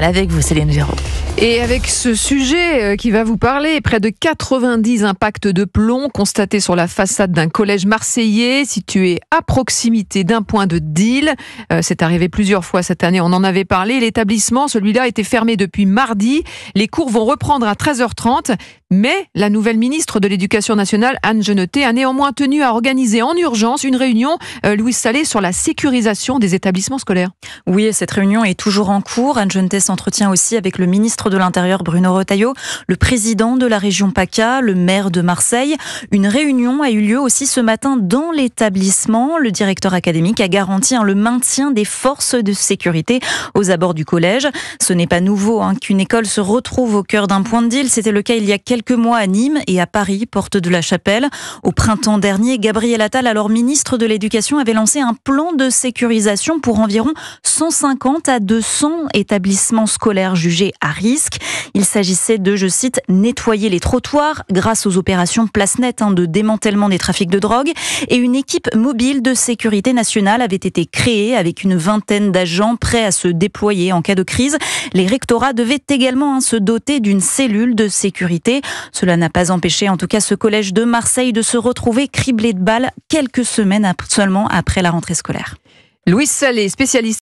journal avec vous, Céline Géraud. Et avec ce sujet qui va vous parler, près de 90 impacts de plomb constatés sur la façade d'un collège marseillais situé à proximité d'un point de deal. C'est arrivé plusieurs fois cette année, on en avait parlé. L'établissement, celui-là, était fermé depuis mardi. Les cours vont reprendre à 13h30. Mais la nouvelle ministre de l'Éducation nationale, Anne Genetet, a néanmoins tenu à organiser en urgence une réunion, Louise Salé, sur la sécurisation des établissements scolaires. Oui, cette réunion est toujours en cours. Anne Genetet s'entretient aussi avec le ministre de l'Intérieur, Bruno Retailleau, le président de la région PACA, le maire de Marseille. Une réunion a eu lieu aussi ce matin dans l'établissement. Le directeur académique a garanti le maintien des forces de sécurité aux abords du collège. Ce n'est pas nouveau qu'une école se retrouve au cœur d'un point de deal. C'était le cas il y a quelques mois à Nîmes et à Paris, porte de la Chapelle. Au printemps dernier, Gabriel Attal, alors ministre de l'Éducation, avait lancé un plan de sécurisation pour environ 150 à 200 établissements scolaires jugés à risque. Il s'agissait de, je cite, nettoyer les trottoirs grâce aux opérations Place Nette de démantèlement des trafics de drogue. Et une équipe mobile de sécurité nationale avait été créée avec une vingtaine d'agents prêts à se déployer en cas de crise. Les rectorats devaient également se doter d'une cellule de sécurité. Cela n'a pas empêché, en tout cas, ce collège de Marseille de se retrouver criblé de balles quelques semaines seulement après la rentrée scolaire. Louise Salé, spécialiste